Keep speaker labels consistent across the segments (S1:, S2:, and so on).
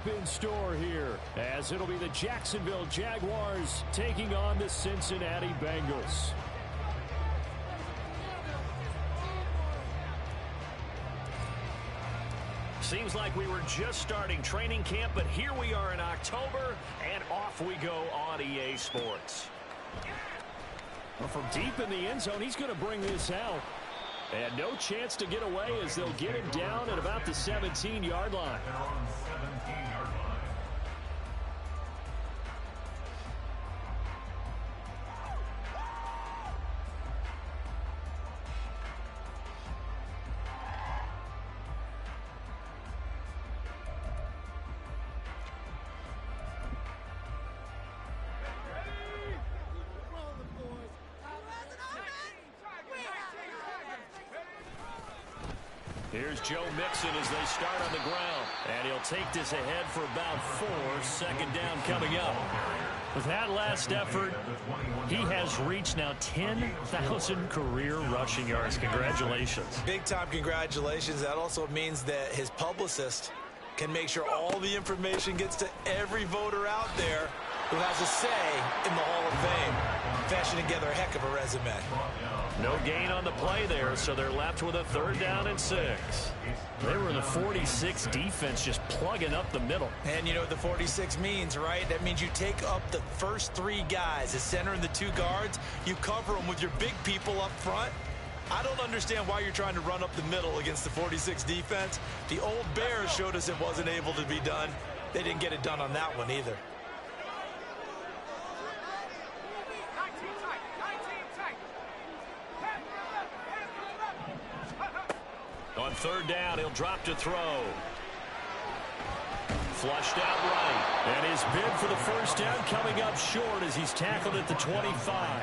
S1: matchup in store here, as it'll be the Jacksonville Jaguars taking on the Cincinnati Bengals.
S2: Seems like we were just starting training camp, but here we are in October, and off we go on EA Sports.
S1: Well, from deep in the end zone, he's going to bring this out. And no chance to get away as they'll get him down at about the 17-yard line. Here's Joe Mixon as they start on the ground. And he'll take this ahead for about 4. Second down coming up. With that last effort, he has reached now 10,000 career rushing yards. Congratulations.
S3: Big-time congratulations. That also means that his publicist can make sure all the information gets to every voter out there who has a say in the Hall of Fame. Fashion together a heck of a resume.
S2: No gain on the play there, so they're left with a 3rd down and 6.
S1: They were in the 46 defense, just plugging up the middle.
S3: And you know what the 46 means, right? That means you take up the first 3 guys, the center and the 2 guards. You cover them with your big people up front. I don't understand why you're trying to run up the middle against the 46 defense. The old Bears showed us it wasn't able to be done. They didn't get it done on that one either.
S2: On 3rd down, he'll drop to throw. Flushed out right.
S1: And his bid for the first down coming up short as he's tackled at the 25.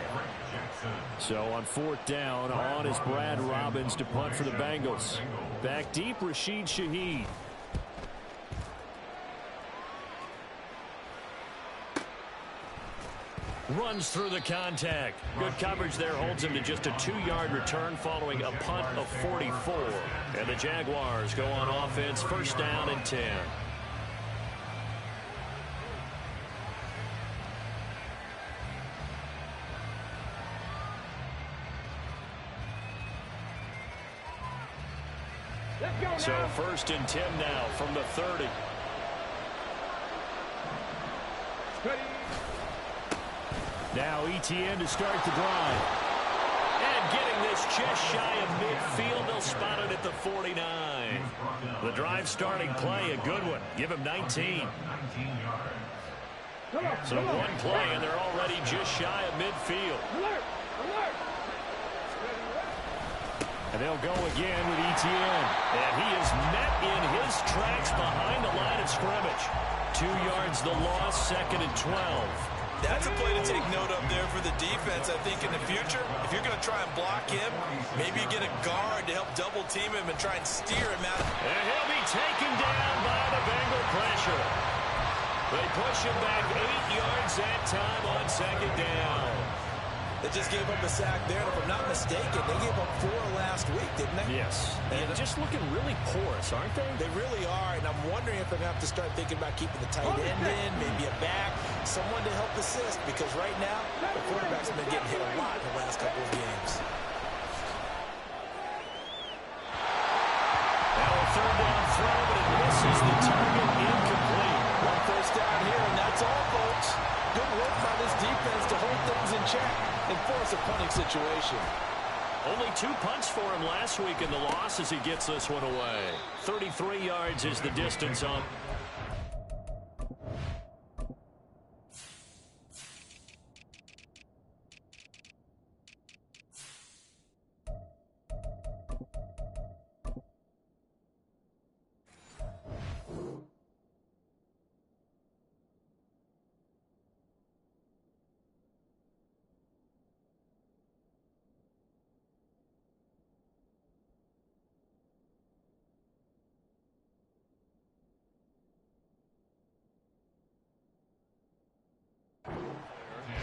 S1: So on 4th down, on is Brad Robbins to punt for the Bengals. Back deep, Rashid Shaheed. Runs through the contact. Good coverage there, holds him to just a 2-yard return following a punt of 44. And the Jaguars go on offense, 1st down and 10. So 1st and 10 now from the 30. Now ETN to start the drive. And getting this just shy of midfield, they'll spot it at the 49. The drive starting play, a good one. Give him 19. So 1 play, and they're already just shy of midfield. And they'll go again with ETN. And he is met in his tracks behind the line of scrimmage. 2 yards the loss, 2nd and 12.
S3: That's a play to take note of there for the defense. I think in the future, if you're going to try and block him, maybe you get a guard to help double team him and try and steer him out.
S2: And he'll be taken down by the Bengal pressure. They push him back 8 yards that time on 2nd down.
S3: They just gave up a sack there, and if I'm not mistaken, they gave up 4 last week, didn't they?
S1: Yes. And just looking really porous, aren't they?
S3: They really are, and I'm wondering if they're going to have to start thinking about keeping the tight end in, maybe a back, someone to help assist, because right now, the quarterback's been getting hit a lot in the last couple of games.
S2: Now a 3rd down throw, but it misses the target, incomplete.
S3: 1 first down here, and that's all, folks. Good work by this defense to hold things in check and force a punting situation.
S2: Only 2 punts for him last week in the loss as he gets this one away. 33 yards is the distance on.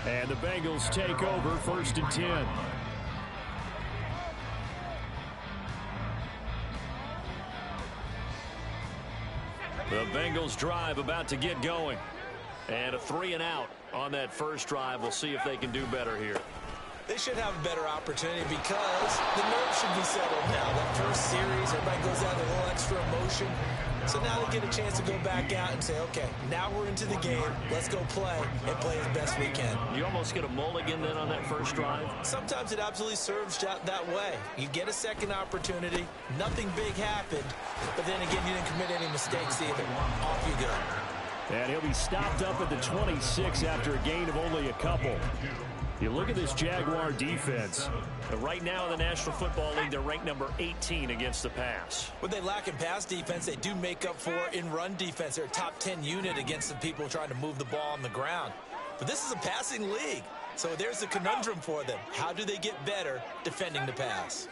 S1: And the Bengals take over, 1st and 10. The Bengals drive about to get going. And a 3-and-out on that first drive. We'll see if they can do better here.
S3: They should have a better opportunity because the nerves should be settled now. That first series, everybody goes out with a little extra emotion. So now they get a chance to go back out and say, okay, now we're into the game. Let's go play and play as best we can.
S1: You almost get a mulligan then on that first drive?
S3: Sometimes it absolutely serves that way. You get a second opportunity. Nothing big happened. But then again, you didn't commit any mistakes either. Off you go.
S2: And he'll be stopped up at the 26 after a gain of only a couple. You look at this Jaguar defense.
S1: Right now in the National Football League, they're ranked number 18 against the pass.
S3: What they lack in pass defense, they do make up for in run defense. They're a top 10 unit against the people trying to move the ball on the ground. But this is a passing league. So there's a conundrum for them. How do they get better defending the pass?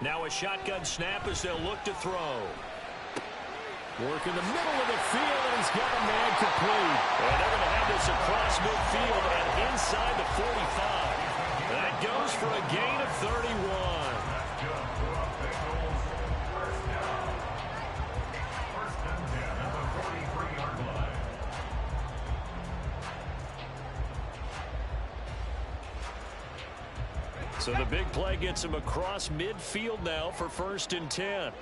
S1: Now a shotgun snap as they'll look to throw.
S2: Work in the middle of the field, and he's got a man complete.
S1: And they're going to have this across midfield and inside the 45. That goes for a gain of 31. So the big play gets him across midfield now for 1st and 10.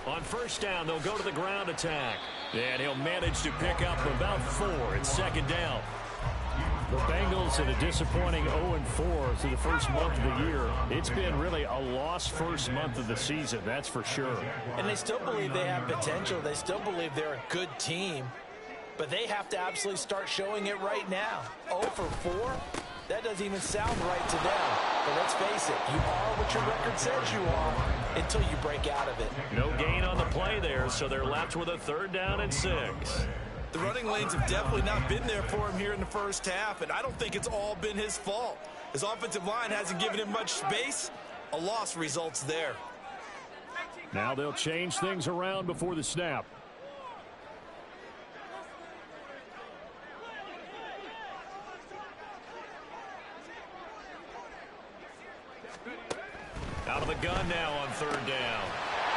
S1: On first down, they'll go to the ground attack. And he'll manage to pick up about 4 at 2nd down.
S2: The Bengals in a disappointing 0-4 through the first month of the year. It's been really a lost first month of the season, that's for sure.
S3: And they still believe they have potential. They still believe they're a good team. But they have to absolutely start showing it right now. 0 for 4? That doesn't even sound right to them. But let's face it, you are what your record says you are until you break out of it.
S1: No gain on the play there, so they're left with a 3rd down and 6.
S3: The running lanes have definitely not been there for him here in the first half, and I don't think it's all been his fault. His offensive line hasn't given him much space. A loss results there.
S2: Now they'll change things around before the snap.
S1: Out of the gun now on 3rd down.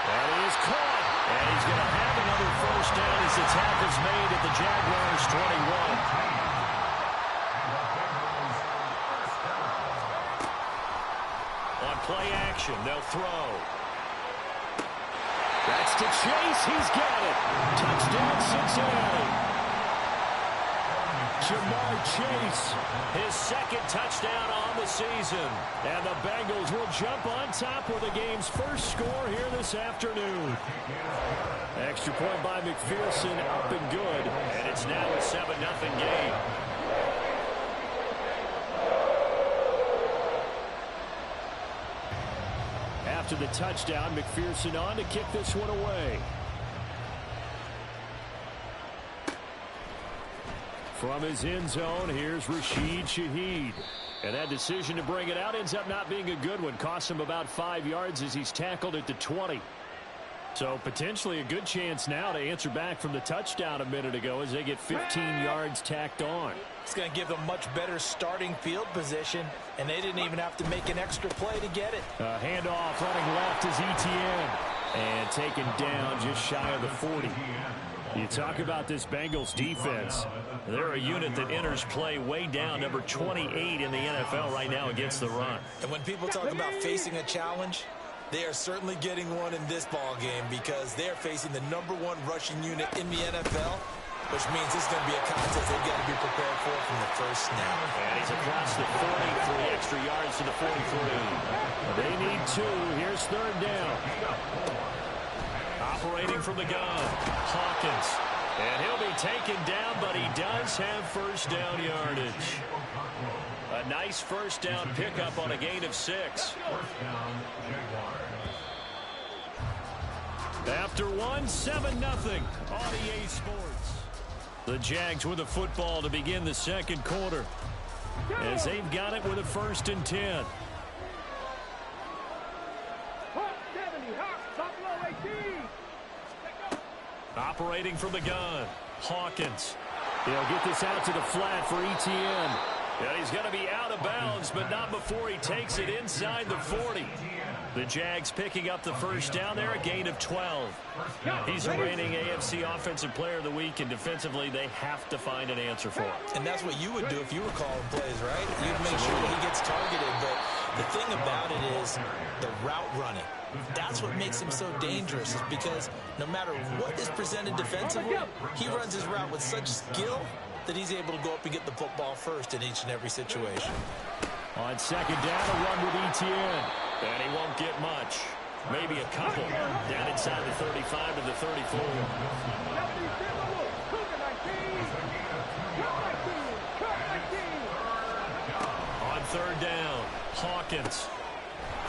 S1: That is caught. And he's going to have another first down as the tackle's made at the Jaguars' 21. On play action, they'll throw.
S2: That's to Chase. He's got it. Touchdown, Cincinnati. Jamar Chase,
S1: his 2nd touchdown on the season.
S2: And the Bengals will jump on top with the game's first score here this afternoon. Extra point by McPherson, up and good.
S1: And it's now a 7-0 game.
S2: After the touchdown, McPherson on to kick this one away. From his end zone, here's Rashid Shaheed. And that decision to bring it out ends up not being a good one. Costs him about 5 yards as he's tackled at the 20. So potentially a good chance now to answer back from the touchdown a minute ago as they get 15 yards tacked on.
S3: It's going to give them much better starting field position, and they didn't even have to make an extra play to get it.
S2: Handoff running left is Etienne. And taken down just shy of the 40. You talk about this Bengals defense.
S1: They're a unit that enters play way down, number 28 in the NFL right now against the run.
S3: And when people talk about facing a challenge, they are certainly getting one in this ball game because they're facing the #1 rushing unit in the NFL, which means this is going to be a contest they've got to be prepared for from the first snap.
S1: And he's across the 40, 3 extra yards to the 43.
S2: They need 2. Here's 3rd down.
S1: Operating from the gun, Hawkins. And he'll be taken down, but he does have first down yardage. A nice first down pickup on a gain of 6. After 1, 7-0 on EA Sports. The Jags with the football to begin the 2nd quarter as they've got it with a 1st and 10. Operating from the gun, Hawkins.
S2: He'll get this out to the flat for Etienne.
S1: Yeah, he's going to be out of bounds, but not before he takes it inside the 40. The Jags picking up the first down there, a gain of 12. He's the reigning AFC Offensive Player of the Week, and defensively they have to find an answer for him.
S3: And that's what you would do if you were calling plays, right? You'd make sure that he gets targeted. But the thing about it is the route running. That's what makes him so dangerous, is because no matter what is presented defensively, he runs his route with such skill that he's able to go up and get the football first in each and every situation.
S2: On second down, a run with Etienne.
S1: And he won't get much. Maybe a couple. Down inside the 35 to the 34. On third down, Hawkins.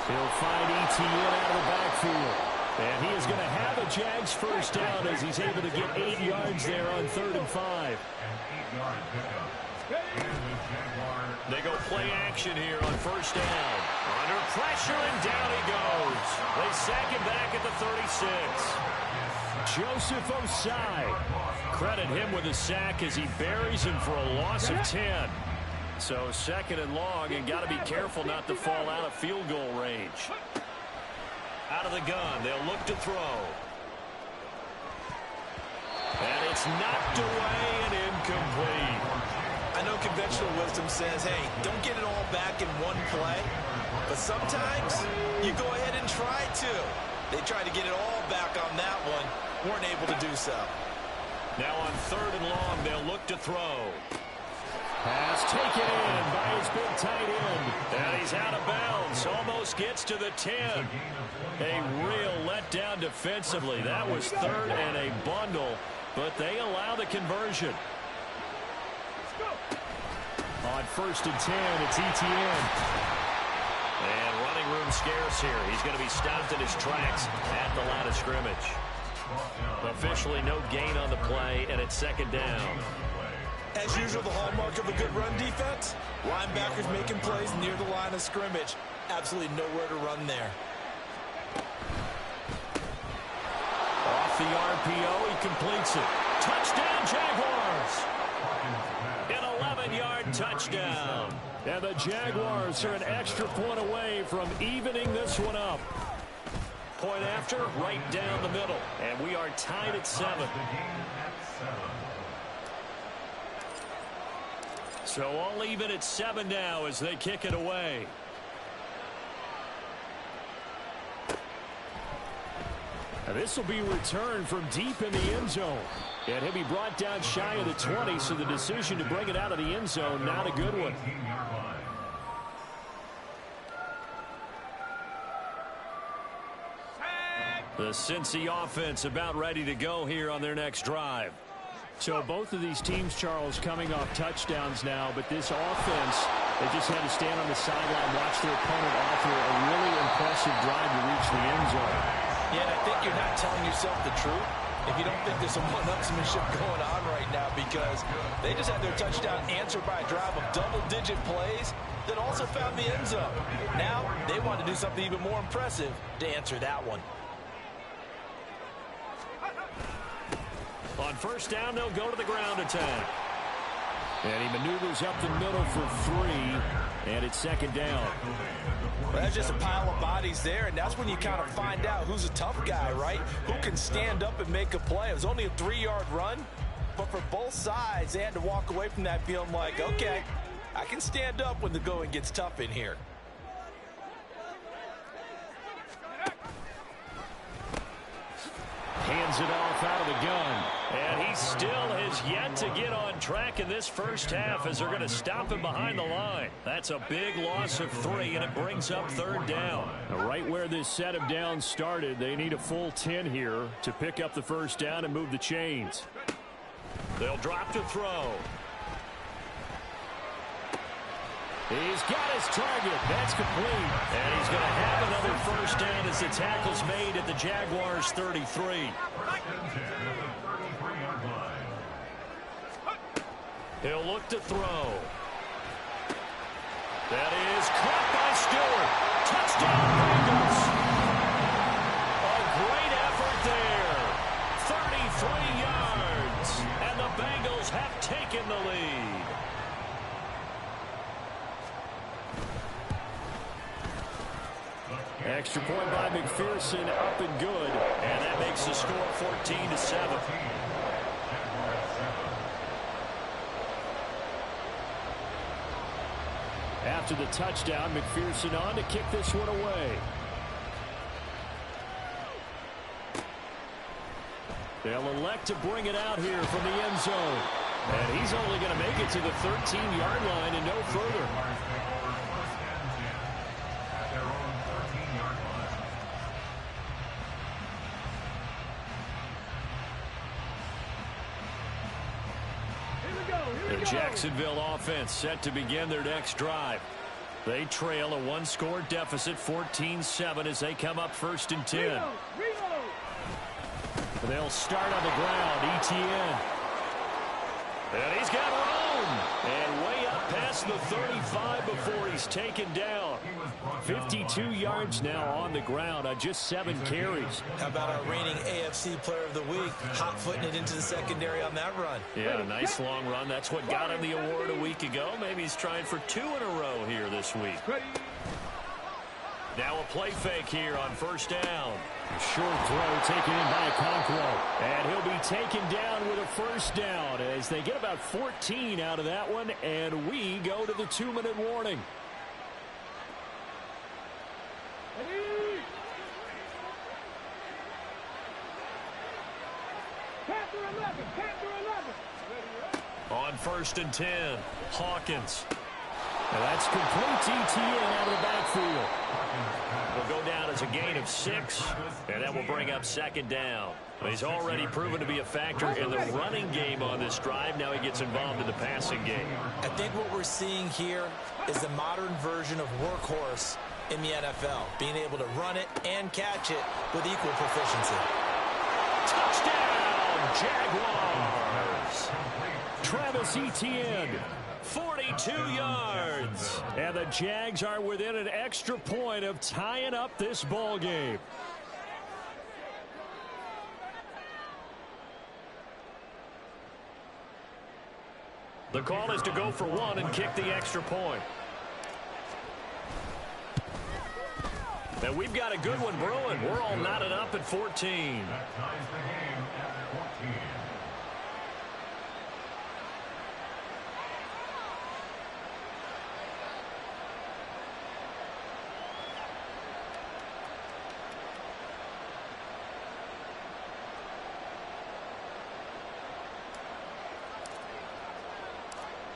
S2: He'll find Etienne out of the backfield. And he is going to have a Jags first down as he's able to get 8 yards there on 3rd and 5.
S1: They go play action here on first down. Under pressure, and down he goes. They sack him back at the 36.
S2: Joseph Osai.
S1: Credit him with a sack as he buries him for a loss of 10. So second and long, and got to be careful not to fall out of field goal range. Out of the gun, they'll look to throw. And it's knocked away and incomplete.
S3: I know conventional wisdom says, hey, don't get it all back in one play. But sometimes you go ahead and try to. They tried to get it all back on that one. Weren't able to do so.
S1: Now on third and long, they'll look to throw.
S2: Pass taken in by his big tight end.
S1: And he's out of bounds. Almost gets to the 10. A real letdown defensively. That was third and a bundle. But they allow the conversion.
S2: On 1st and 10, it's Etienne.
S1: And running room scarce here. He's going to be stopped in his tracks at the line of scrimmage. Officially no gain on the play, and it's second down.
S3: As usual, the hallmark of a good run defense, linebackers making plays near the line of scrimmage. Absolutely nowhere to run there.
S1: Off the RPO, he completes it. Touchdown, Jaguars! An 11-yard touchdown.
S2: And the Jaguars are an extra point away from evening this one up.
S1: Point after, right down the middle. And we are tied at 7. So all even at 7 now as they kick it away.
S2: Now this will be returned from deep in the end zone. And he'll be brought down shy of the 20, so the decision to bring it out of the end zone, not a good one.
S1: The Cincy offense about ready to go here on their next drive.
S2: So both of these teams, Charles, coming off touchdowns now, but this offense, they just had to stand on the sideline, watch their opponent offer a really impressive drive to reach the end zone.
S3: Yeah, and I think you're not telling yourself the truth if you don't think there's some one-upsmanship going on right now, because they just had their touchdown answered by a drive of double-digit plays that also found the end zone. Now they want to do something even more impressive to answer that one.
S1: On first down, they'll go to the ground attack.
S2: And he maneuvers up the middle for 3, and it's second down.
S3: Well, that's just a pile of bodies there, and that's when you kind of find out who's a tough guy, right? Who can stand up and make a play. It was only a 3-yard run, but for both sides, they had to walk away from that feeling like, okay, I can stand up when the going gets tough in here.
S2: Hands it off out of the gun.
S1: And he still has yet to get on track in this first half as they're going to stop him behind the line. That's a big loss of 3, and it brings up third down.
S2: Now, right where this set of downs started, they need a full 10 here to pick up the first down and move the chains.
S1: They'll drop to throw.
S2: He's got his target. That's complete.
S1: And he's going to have another first down as the tackle's made at the Jaguars' 33. He'll look to throw. That is caught by Stewart. Touchdown, Bengals. A great effort there. 33 yards. And the Bengals have taken the lead.
S2: extra point by McPherson, up and good.
S1: And that makes the score 14-7.
S2: After the touchdown, McPherson on to kick this one away. They'll elect to bring it out here from the end zone. And he's only going to make it to the 13-yard line and no further.
S1: The Jacksonville offense set to begin their next drive. They trail a one-score deficit, 14-7, as they come up 1st and 10. They'll start on the ground. Etienne. And he's got room. And way up past the 35 before he's taken down. 52 yards now on the ground on just 7 carries.
S3: How about our reigning AFC Player of the Week, hot-footing it into the secondary on that run?
S1: Yeah, a nice long run. That's what got him the award a week ago. Maybe he's trying for 2 in a row here this week. Now a play fake here on 1st down.
S2: A short throw taken in by Okonkwo. And he'll be taken down with a 1st down as they get about 14 out of that one. And we go to the 2-minute warning.
S1: On 1st and 10, Hawkins.
S2: And that's complete to Etienne out of the backfield.
S1: Will go down as a gain of 6, and that will bring up 2nd down. He's already proven to be a factor in the running game on this drive. Now he gets involved in the passing game.
S3: I think what we're seeing here is the modern version of workhorse in the NFL, being able to run it and catch it with equal proficiency.
S1: Touchdown, Jaguars!
S2: Travis Etienne.
S1: 42 yards.
S2: And the Jags are within an extra point of tying up this ball game.
S1: The call is to go for 1 and kick the extra point. And we've got a good one brewing. We're all knotted up at 14.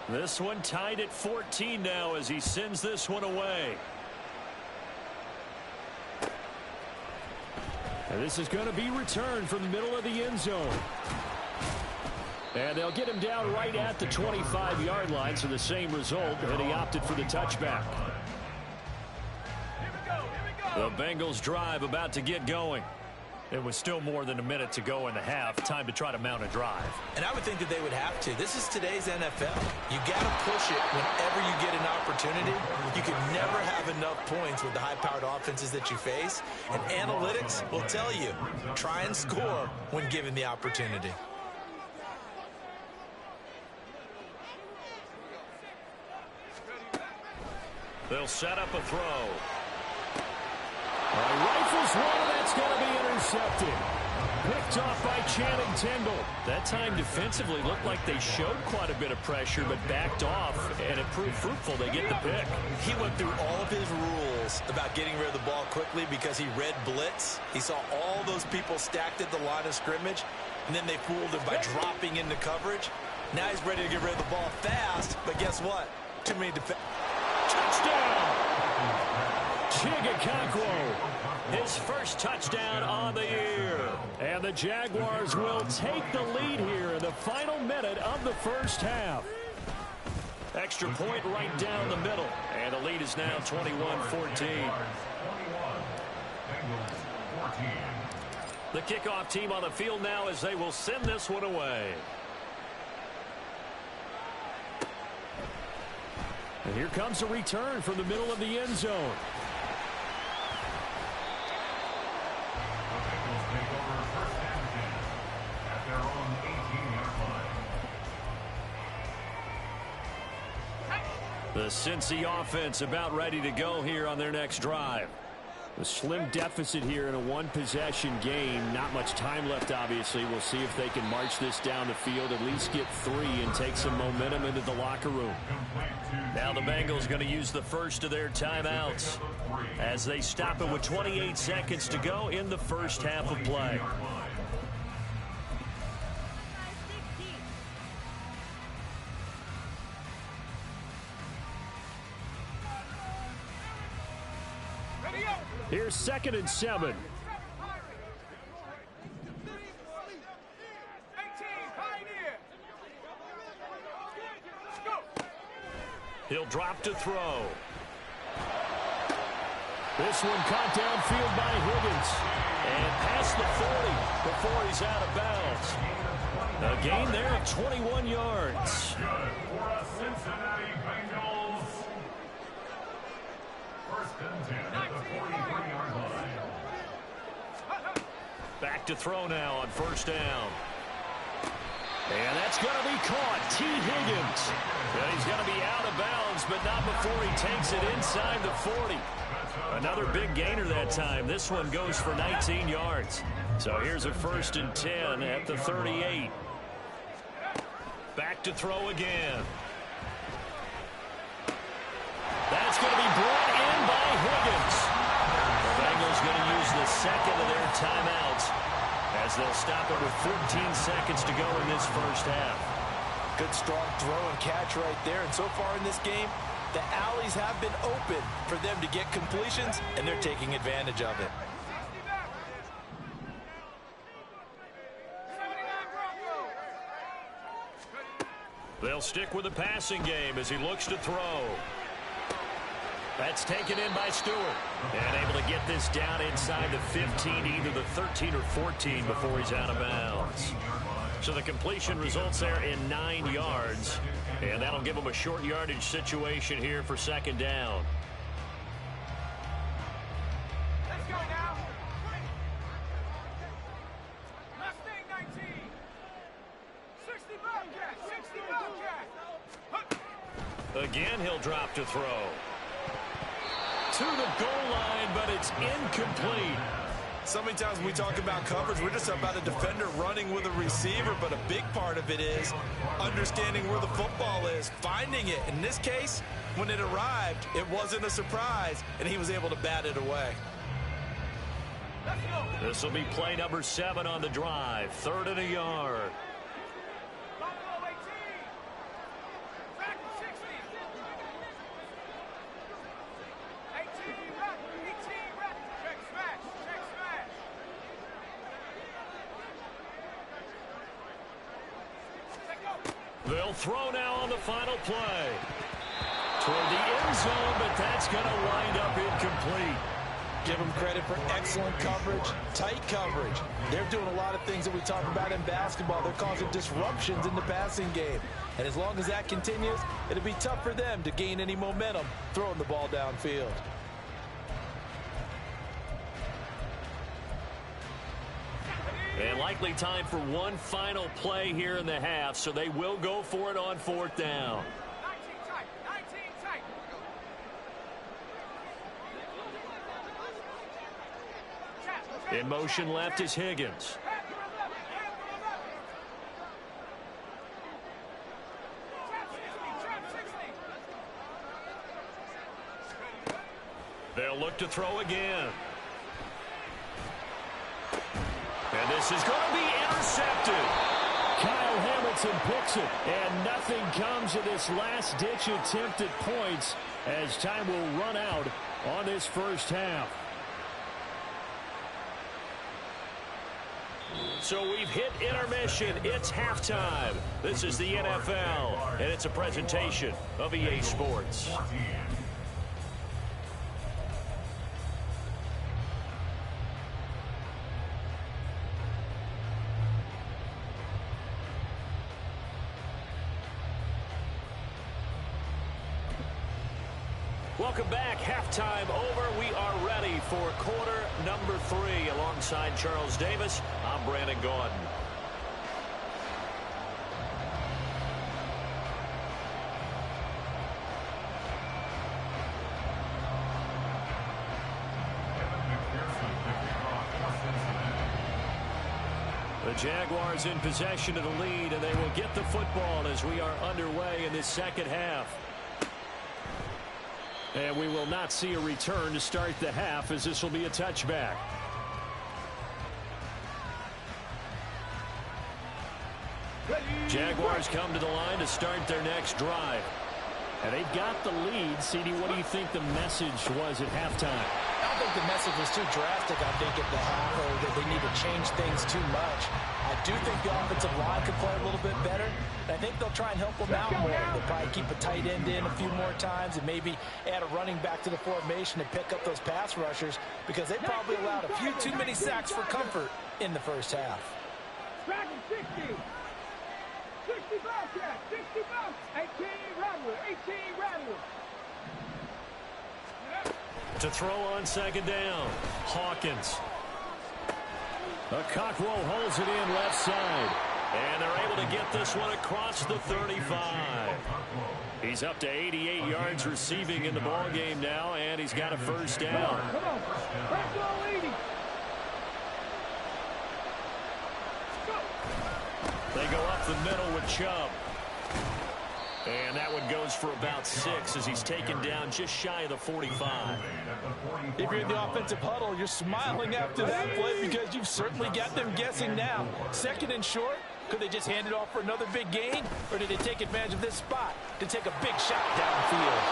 S1: This one tied at 14 now as he sends this one away.
S2: And this is going to be returned from the middle of the end zone. And they'll get him down right at the 25-yard line, so the same result, and he opted for the touchback.
S1: The Bengals drive about to get going. It was still more than a minute to go in the half. Time to try to mount a drive.
S3: And I would think that they would have to. This is today's NFL. You got to push it whenever you get an opportunity. You can never have enough points with the high-powered offenses that you face. And analytics will tell you, try and score when given the opportunity.
S1: They'll set up a throw.
S2: Rifles one, and that's going to be intercepted. Picked off by Channing Tindall.
S1: That time defensively looked like they showed quite a bit of pressure, but backed off, and it proved fruitful. They get the pick.
S3: He went through all of his rules about getting rid of the ball quickly because he read blitz. He saw all those people stacked at the line of scrimmage, and then they fooled him by dropping into coverage. Now he's ready to get rid of the ball fast, but guess what? Too many defense.
S1: Touchdown!
S2: Okonkwo.
S1: His first touchdown on the year.
S2: And the Jaguars will take the lead here in the final minute of the first half.
S1: Extra point right down the middle. And the lead is now 21-14. The kickoff team on the field now as they will send this one away.
S2: And here comes a return from the middle of the end zone.
S1: The Cincy offense about ready to go here on their next drive.
S2: A slim deficit here in a one-possession game. Not much time left, obviously. We'll see if they can march this down the field, at least get 3 and take some momentum into the locker room.
S1: Now the Bengals going to use the first of their timeouts as they stop it with 28 seconds to go in the first half of play.
S2: Here's 2nd and 7.
S1: He'll drop to throw.
S2: This one caught downfield by Higgins.
S1: And past the 40 before he's out of bounds. A gain there of 21 yards. Back to throw now on first down. And that's going to be caught. T. Higgins. And he's going to be out of bounds, but not before he takes it inside the 40. Another big gainer that time. This one goes for 19 yards. So here's a 1st and 10 at the 38. Back to throw again. That's going to be brought in by Higgins. The Bengals going to use the second of their timeouts as they'll stop it with 14 seconds to go in this first half.
S3: Good strong throw and catch right there. And so far in this game, the alleys have been open for them to get completions, and they're taking advantage of it.
S1: They'll stick with the passing game as he looks to throw. That's taken in by Stewart. And able to get this down inside the 15, either the 13 or 14 before he's out of bounds. So the completion results there in 9 yards. And that'll give him a short yardage situation here for 2nd down.
S4: Let's go now. Mustang 19. 60 Bobcat.
S1: Again, he'll drop to throw. To the goal line, but it's incomplete.
S3: So many times when we talk about coverage, we're just about a defender running with a receiver, but a big part of it is understanding where the football is, finding it. In this case, when it arrived, it wasn't a surprise, and he was able to bat it away.
S1: This will be play number 7 on the drive. 3rd and a yard.
S4: Buffalo 18. Back 60. 18 rep. 18 rep. Check smash. Check smash.
S1: They'll throw now on the final play. Toward the end zone, but that's going to wind up incomplete.
S3: Give them credit for excellent coverage, tight coverage. They're doing a lot of things that we talk about in basketball. They're causing disruptions in the passing game. And as long as that continues, it'll be tough for them to gain any momentum throwing the ball downfield.
S1: And likely time for one final play here in the half, so they will go for it on 4th down.
S4: 19 tight. 19 tight.
S1: In motion left is Higgins. They'll look to throw again. And this is going to be intercepted.
S2: Kyle Hamilton picks it, and nothing comes of this last-ditch attempt at points as time will run out on this first half.
S1: So we've hit intermission. It's halftime. This is the NFL, and it's a presentation of EA Sports. Welcome back. Halftime over. We are ready for quarter number 3. Alongside Charles Davis, I'm Brandon Gordon.
S2: The Jaguars in possession of the lead, and they will get the football as we are underway in this second half. And we will not see a return to start the half, as this will be a touchback. Jaguars come to the line to start their next drive. And they've got the lead. CD, what do you think the message was at halftime?
S3: I don't think the message was too drastic, I think, at the half, or that they need to change things too much. I do think the offensive line could play a little bit better. I think they'll try and help them out more. They'll probably keep a tight end in a few more times and maybe add a running back to the formation to pick up those pass rushers, because they probably allowed a few too many sacks for comfort in the first half.
S4: 60. 60 Bobcat, 60 Bob, 18 Rattler, 18 Rattler.
S2: To throw on second down, Hawkins. Okakwo holds it in left side. And they're able to get this one across the 35. He's up to 88 yards receiving in the ball game now, and he's got a first down.
S4: Come on, press all 80.
S2: They go up the middle with Chubb. And that one goes for about 6 as he's taken down just shy of the 45.
S3: If you're in the offensive huddle, you're smiling after that play because you've certainly got them guessing now. Second and short, could they just hand it off for another big gain? Or did they take advantage of this spot to take a big shot downfield?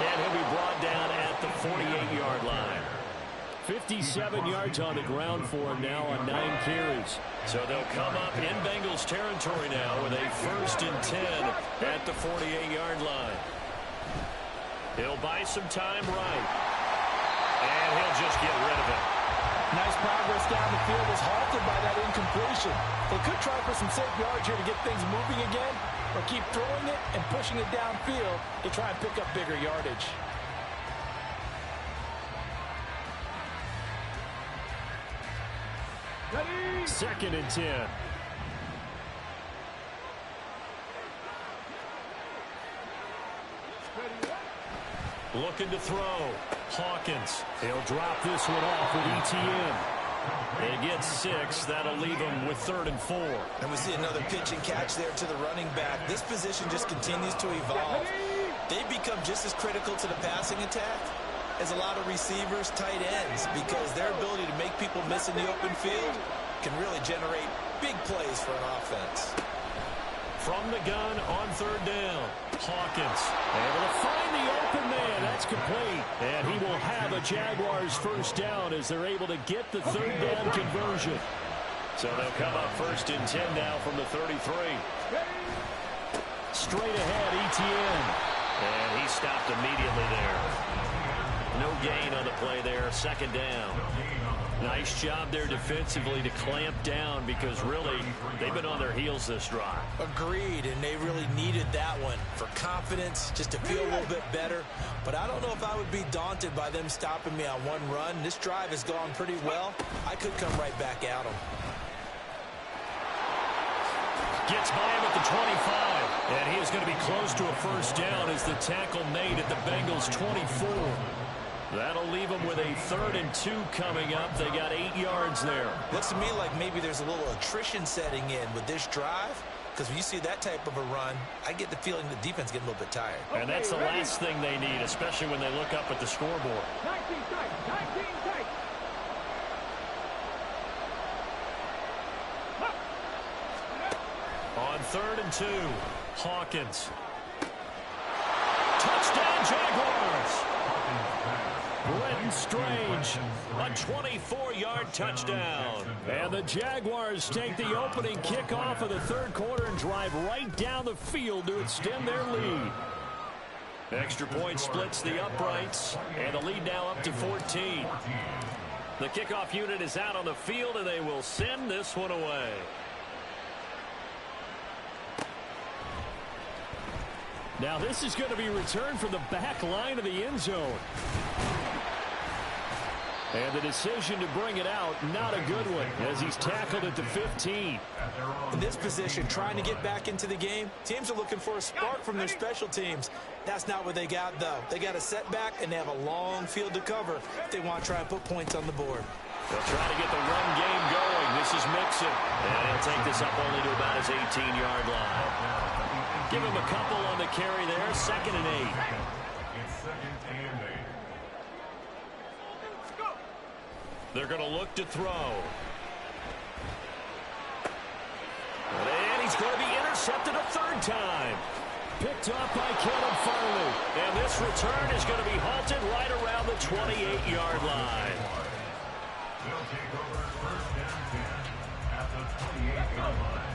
S2: And he'll be brought down at the 48-yard line. 57 yards on the ground for him now on 9 carries. So they'll come up in Bengals territory now with a 1st and 10 at the 48-yard line. He'll buy some time right. And he'll just get rid of it.
S3: Nice progress down the field was halted by that incompletion. They could try for some safe yards here to get things moving again, or keep throwing it and pushing it downfield to try and pick up bigger yardage.
S4: Ready?
S2: 2nd and 10. Looking to throw. Hawkins. He'll drop this one off with ETN. They get 6. That'll leave them with 3rd and 4.
S3: And we see another pitch and catch there to the running back. This position just continues to evolve. They become just as critical to the passing attack as a lot of receivers, tight ends, because their ability to make people miss in the open field can really generate big plays for an offense.
S2: From the gun on 3rd down, Hawkins able to find the open man. That's complete. And he will have a Jaguars 1st down as they're able to get the 3rd down conversion. So they'll come up 1st and 10 now from the 33. Straight ahead, ETN. And he stopped immediately there. No gain on the play there, 2nd down. Nice job there defensively to clamp down, because really they've been on their heels this drive.
S3: Agreed, and they really needed that one for confidence, just to feel a little bit better. But I don't know if I would be daunted by them stopping me on one run. This drive has gone pretty well. I could come right back at them.
S2: Gets by him at the 25, and he is going to be close to a 1st down as the tackle made at the Bengals 24. That'll leave them with a 3rd and 2 coming up. They got 8 yards there.
S3: Looks to me like maybe there's a little attrition setting in with this drive, because when you see that type of a run, I get the feeling the defense getting a little bit tired.
S2: And that's the last thing they need, especially when they look up at the scoreboard.
S4: 19 tight, 19 tight.
S2: On 3rd and 2, Hawkins. Touchdown, Jaguars! Brenton Strange, a 24-yard touchdown. And the Jaguars take the opening kickoff of the 3rd quarter and drive right down the field to extend their lead. Extra point splits the uprights, and the lead now up to 14. The kickoff unit is out on the field, and they will send this one away. Now this is going to be returned from the back line of the end zone. And the decision to bring it out, not a good one, as he's tackled at the 15.
S3: In this position, trying to get back into the game, teams are looking for a spark from their special teams. That's not what they got, though. They got a setback, and they have a long field to cover if they want to try and put points on the board.
S2: They'll try to get the run game going. This is Mixon. And this up only to about his 18-yard line. Give him a couple on the carry there. 2nd and 8. They're going to look to throw. And he's going to be intercepted a 3rd time. Picked up by Caleb Farley. And this return is going to be halted right around the 28-yard line.
S5: They'll take over 1st down 10 at the 28-yard line.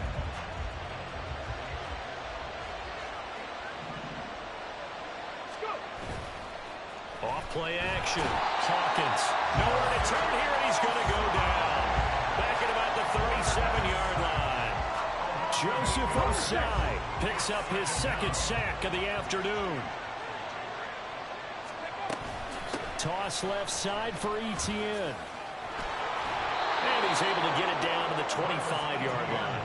S2: Off play action. Hawkins. Nowhere to turn here, and he's going to go down. Back at about the 37-yard line. Joseph Osai picks up his 2nd sack of the afternoon. Toss left side for Etienne. And he's able to get it down to the 25-yard line.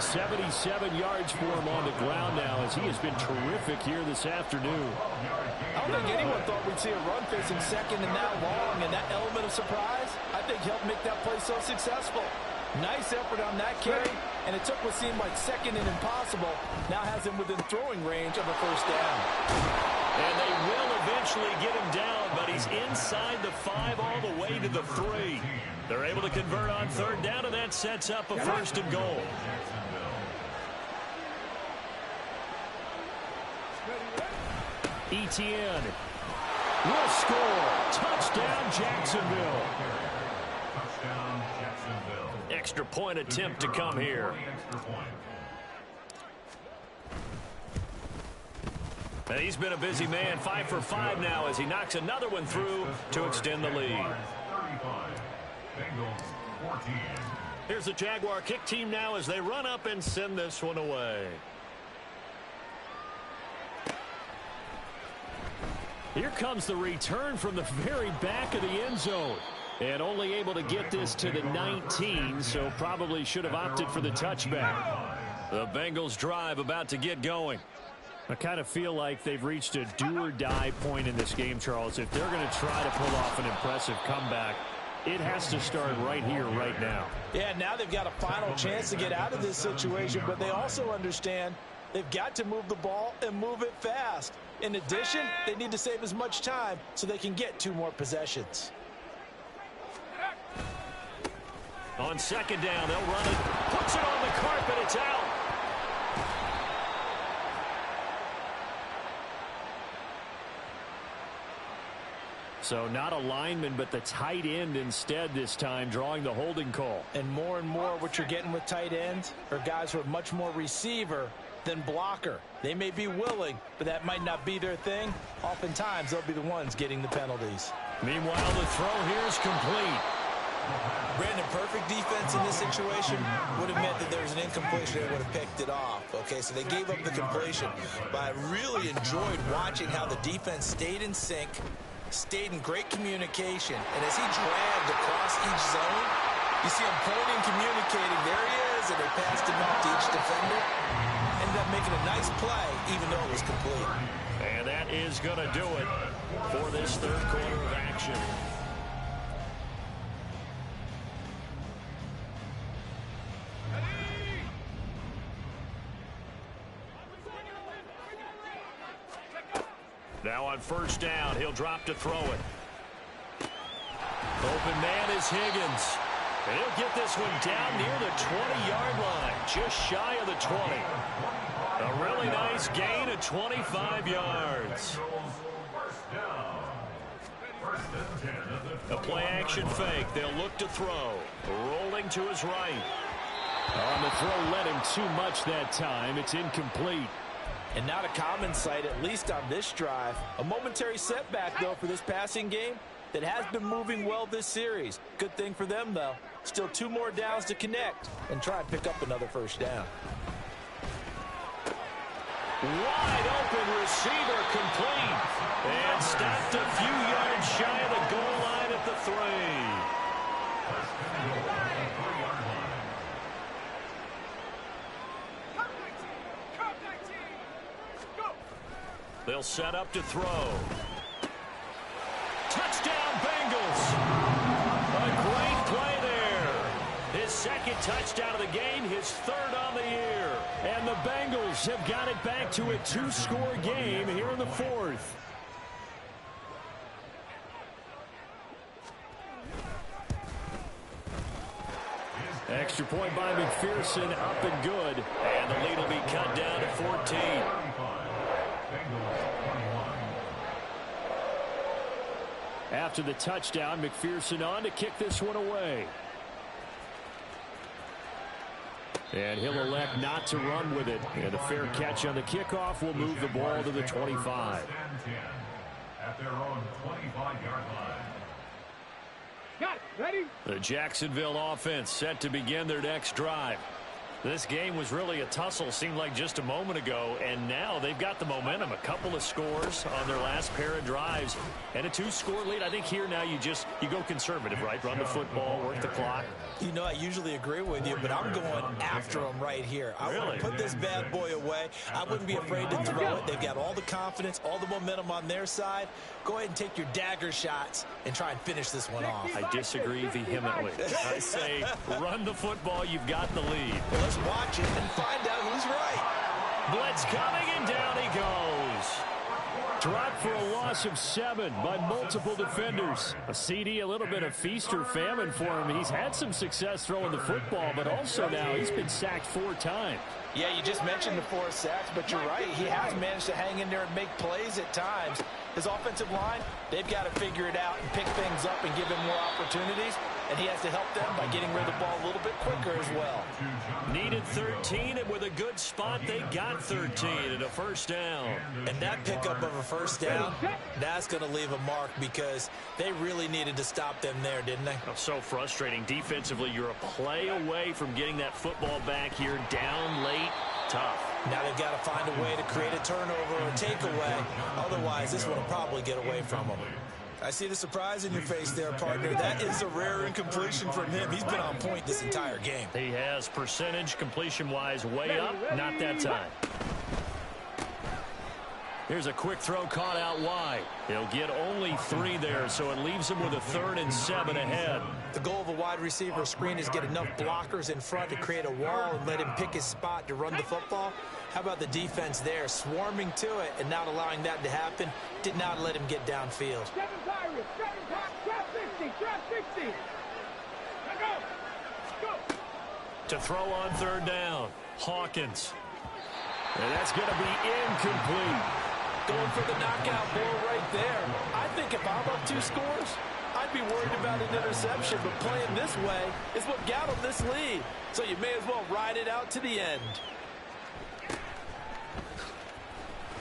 S2: 77 yards for him on the ground now as he has been terrific here this afternoon.
S3: I don't think anyone thought we'd see a run facing 2nd and now long, and that element of surprise, I think, helped make that play so successful. Nice effort on that carry, and it took what seemed like 2nd and impossible. Now has him within throwing range of a 1st down.
S2: And they will eventually get him down, but he's inside the 5 all the way to the 3. They're able to convert on 3rd down, and that sets up a 1st and goal. Etienne will score. Touchdown, Jacksonville. Extra point attempt to come here. And he's been a busy man. 5 for 5 now as he knocks another one through to extend the lead. Here's the Jaguar kick team now as they run up and send this one away. Here comes the return from the very back of the end zone. And only able to get this to the 19, so probably should have opted for the touchback. The Bengals drive about to get going. I kind of feel like they've reached a do-or-die point in this game, Charles. If they're going to try to pull off an impressive comeback, it has to start right here, right now.
S3: Yeah, now they've got a final chance to get out of this situation, but they also understand they've got to move the ball and move it fast. In addition, they need to save as much time so they can get 2 more possessions.
S2: On 2nd down, they'll run it. Puts it on the carpet. It's out. So not a lineman, but the tight end instead this time, drawing the holding call.
S3: And more what you're getting with tight ends are guys who are much more receiver than blocker. They may be willing, but that might not be their thing. Oftentimes, they'll be the ones getting the penalties.
S2: Meanwhile, the throw here is complete.
S3: Brandon, perfect defense in this situation would have meant that there was an incompletion. They would have picked it off. Okay, so they gave up the completion. But I really enjoyed watching how the defense stayed in sync, stayed in great communication. And as he dragged across each zone, you see him pointing, communicating. There he is, and they passed him up to each defender. Ended up making a nice play, even though it was complete.
S2: And that is going to do it for this 3rd quarter of action. Now on 1st down, he'll drop to throw it. Open man is Higgins. And he'll get this one down near the 20-yard line, just shy of the 20. A really nice gain of 25 yards. A play-action fake. They'll look to throw. Rolling to his right. On the throw, led him too much that time. It's incomplete.
S3: And not a common sight, at least on this drive. A momentary setback, though, for this passing game that has been moving well this series. Good thing for them, though. Still 2 more downs to connect and try and pick up another 1st down.
S2: Wide open receiver complete. And stopped a few yards shy of the goal line at the 3. They'll set up to throw. Touchdown, Bengals. A great play there. his second touchdown of the game, his third on the year. And the Bengals have got it back to a two-score game here in the fourth. Extra point by McPherson, up and good. And the lead will be cut down to 14. After the touchdown, McPherson on to kick this one away. And he'll elect not to run with it. And a fair catch on the kickoff will move the ball to the 25.
S5: At their own 25-yard line.
S4: Got it. Ready?
S2: The Jacksonville offense set to begin their next drive.
S1: This game was really a tussle, seemed like just a moment ago, and now they've got the momentum. A couple of scores on their last pair of drives, and a two-score lead. I think here now you go conservative, right? Run the football, work the clock.
S3: You know, I usually agree with you, but I'm going after them right here. I want to put this bad boy away. I wouldn't be afraid to throw it. They've got all the confidence, all the momentum on their side. Go ahead and take your dagger shots and try and finish this one off.
S2: I disagree vehemently.
S1: I say run the football. You've got the lead.
S3: Well, let's watch it and find out who's right.
S1: Blitz coming, and down he goes.
S2: Dropped for a loss of 7 by multiple defenders. A CD, a little bit of feast or famine for him. He's had some success throwing the football, but also now he's been sacked 4 times.
S3: Yeah, you just mentioned the 4 sacks, but you're right. He has managed to hang in there and make plays at times. His offensive line, they've got to figure it out and pick things up and give him more opportunities, and he has to help them by getting rid of the ball a little bit quicker as well.
S1: Needed 13, and with a good spot, they got 13 and a first down.
S3: And that pickup of a first down, that's going to leave a mark because they really needed to stop them there, didn't they?
S1: So frustrating. Defensively, you're a play away from getting that football back here, down late, tough.
S3: Now they've got to find a way to create a turnover or a takeaway. Otherwise, this one will probably get away from them. I see the surprise in your face there, partner. That is a rare incompletion from him. He's been on point this entire game.
S1: He has percentage completion-wise way up. Not that time. Here's a quick throw caught out wide. He'll get only 3 there, so it leaves him with a 3rd and 7 ahead.
S3: The goal of a wide receiver screen is get enough blockers in front to create a wall and let him pick his spot to run the football. How about the defense there, swarming to it and not allowing that to happen? Did not let him get downfield.
S4: 7 Pirates, 7 Pirates, trap 60, trap 60. Now go.
S1: To throw on 3rd down, Hawkins.
S2: And that's going to be incomplete.
S3: Going for the knockout blow right there. I think if I'm up 2 scores, I'd be worried about an interception, but playing this way is what got them this lead. So you may as well ride it out to the end.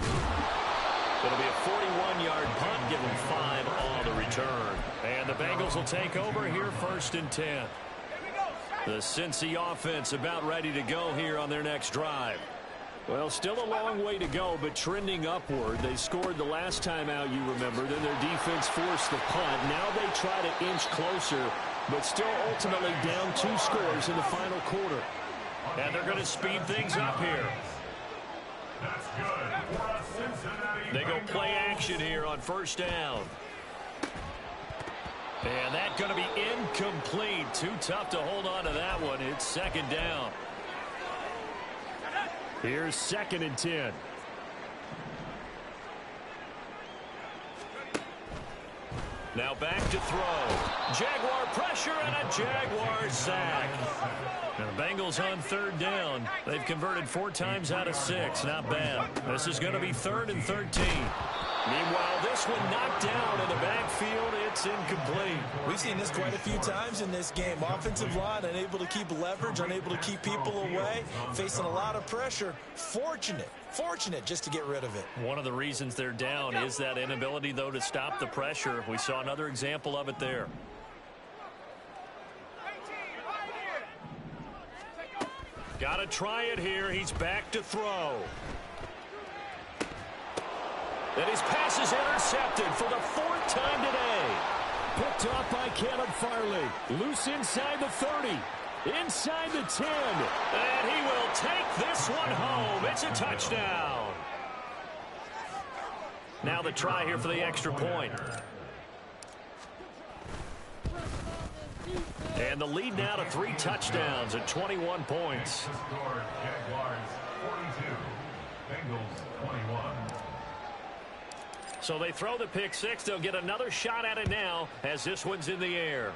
S1: It'll be a 41-yard punt, give them 5 on the return. And the Bengals will take over here 1st and 10. The Cincy offense about ready to go here on their next drive.
S2: Well, still a long way to go, but trending upward. They scored the last time out, you remember. Then their defense forced the punt. Now they try to inch closer, but still ultimately down 2 scores in the final quarter.
S1: And they're going to speed things up here.
S5: That's good for a Cincinnati.
S1: They go play action here on 1st down. And that's going to be incomplete. Too tough to hold on to that one. It's 2nd down.
S2: Here's 2nd and 10.
S1: Now back to throw. Jaguar pressure and a Jaguar sack. Now the Bengals on 3rd down. They've converted 4 times out of 6. Not bad. This is going to be 3rd and 13. Meanwhile, this one knocked down in the backfield. It's incomplete.
S3: We've seen this quite a few times in this game. Offensive line unable to keep leverage, unable to keep people away, facing a lot of pressure. Fortunate just to get rid of it.
S1: One of the reasons they're down is that inability, though, to stop the pressure. We saw another example of it there. Got to try it here. He's back to throw. And his pass is intercepted for the 4th time today.
S2: Picked off by Caleb Farley. Loose inside the 30. Inside the 10.
S1: And he will take this one home. It's a touchdown. Now the try here for the extra point. And the lead now to 3 touchdowns at 21 points.
S5: The score, Jaguars 42, Bengals 21.
S1: So they throw the pick six. They'll get another shot at it now as this one's in the air.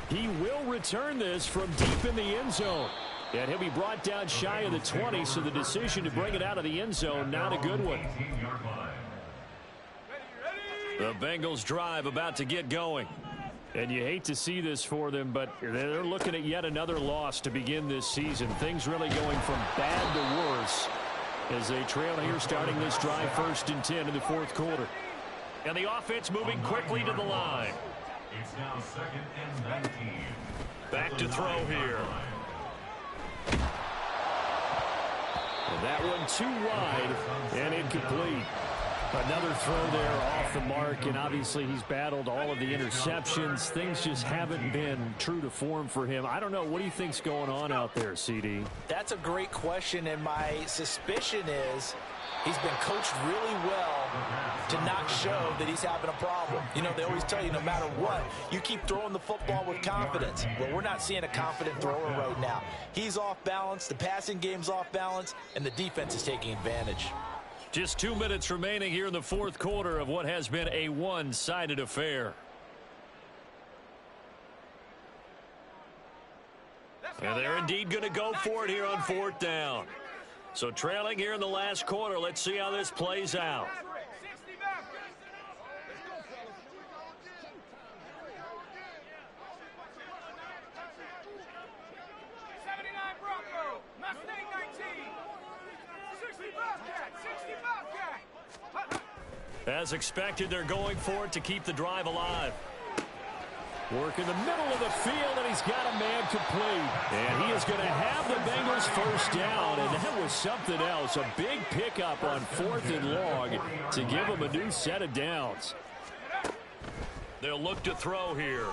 S2: He will return this from deep in the end zone. And he'll be brought down shy of the 20, so the decision to bring it out of the end zone, not a good one.
S1: The Bengals drive about to get going.
S2: And you hate to see this for them, but they're looking at yet another loss to begin this season. Things really going from bad to worse as they trail here starting this drive 1st and 10 in the 4th quarter.
S1: And the offense moving quickly to the line.
S5: It's now 2nd and 19.
S1: Back to throw here.
S2: And that one too wide and incomplete. Another throw there off the mark, and obviously he's battled all of the interceptions. Things just haven't been true to form for him. I don't know. What do you think's going on out there, CD?
S3: That's a great question, and my suspicion is he's been coached really well to not show that he's having a problem. You know, they always tell you no matter what, you keep throwing the football with confidence. Well, we're not seeing a confident thrower right now. He's off balance, the passing game's off balance, and the defense is taking advantage.
S1: Just 2 minutes remaining here in the 4th quarter of what has been a one-sided affair. And they're indeed going to go for it here on 4th down. So trailing here in the last quarter, let's see how this plays out. As expected, they're going for it to keep the drive alive.
S2: Work in the middle of the field, and he's got a man complete. And he is going to have the Bengals 1st down, and that was something else. A big pickup on 4th and long to give him a new set of downs.
S1: They'll look to throw here.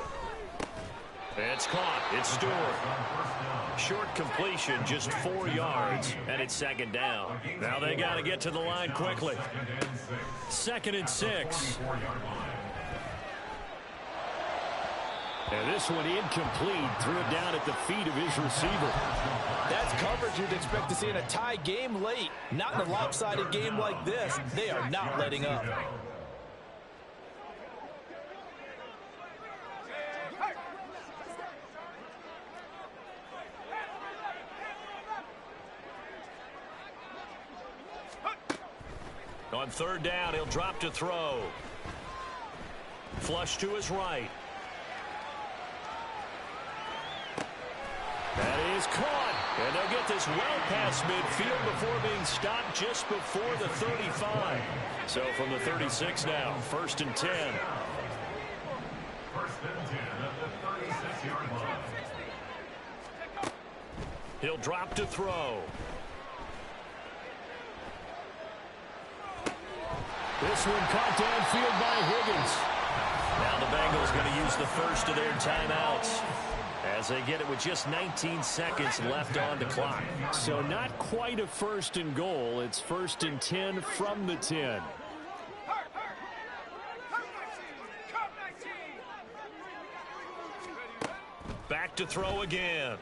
S1: It's caught. It's Stewart. Short completion, just 4 yards, and it's 2nd down. Now they got to get to the line quickly. 2nd and 6.
S2: And this one incomplete. Threw it down at the feet of his receiver.
S3: That's coverage you'd expect to see in a tie game late. Not in a lopsided game like this. They are not letting up. On 3rd down, he'll drop to throw. Flush to his right.
S1: That is caught. And they'll get this well past midfield before being stopped just before the 35. So from the 36 now, 1st and 10.
S5: 1st and 10 at the 36-yard line.
S1: He'll drop to throw.
S2: This one caught downfield by Higgins.
S1: Now the Bengals going to use the first of their timeouts as they get it with just 19 seconds left on the clock.
S2: So not quite a 1st and goal. It's 1st and 10 from the 10.
S1: Back to throw again.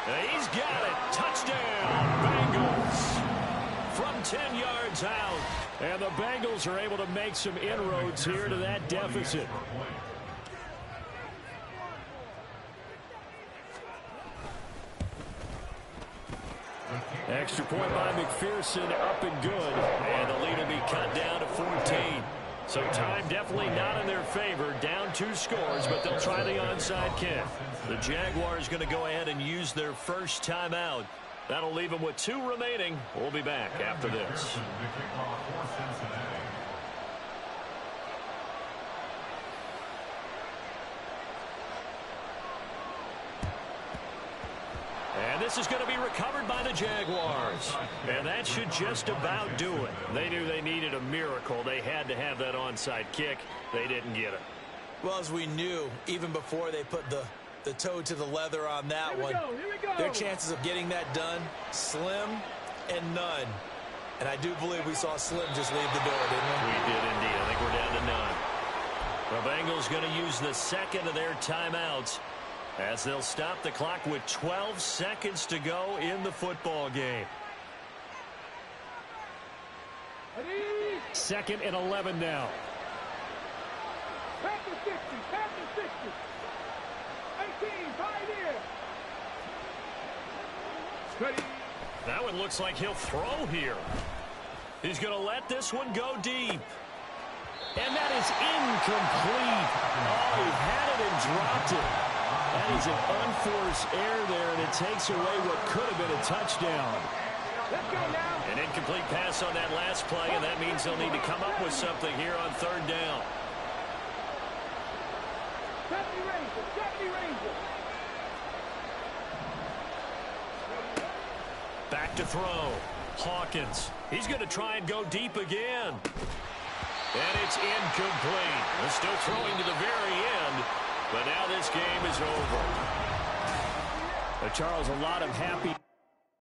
S1: And he's got it. Touchdown, Bengals. From 10 yards out.
S2: And the Bengals are able to make some inroads here to that deficit. Extra point by McPherson, up and good.
S1: And the lead will be cut down to 14. So time definitely not in their favor. Down 2 scores, but they'll try the onside kick. The Jaguars going to go ahead and use their first timeout. That'll leave them with 2 remaining. We'll be back after this. And this is going to be recovered by the Jaguars. And that should just about do it. They knew they needed a miracle. They had to have that onside kick. They didn't get it.
S3: Well, as we knew, even before they put the toe to the leather on that one, their chances of getting that done, slim and none. And I do believe we saw Slim just leave the door, didn't we?
S1: We did indeed. I think we're down to none. The Bengals going to use the second of their timeouts as they'll stop the clock with 12 seconds to go in the football game.
S2: 2nd and 11 now.
S4: Pass the 60, pass the 60. 18, pioneer. Ready.
S1: That one looks like he'll throw here. He's going to let this one go deep. And that is incomplete. Oh, he had it and dropped it. That is an unforced error there, and it takes away what could have been a touchdown.
S4: Let's go now.
S1: An incomplete pass on that last play, and that means they'll need to come up with something here on 3rd down.
S4: 70 Rangers, 70 Rangers.
S1: Back to throw. Hawkins. He's going to try and go deep again. And it's incomplete. They're still throwing to the very end, but now this game is over.
S2: Charles, a lot of happy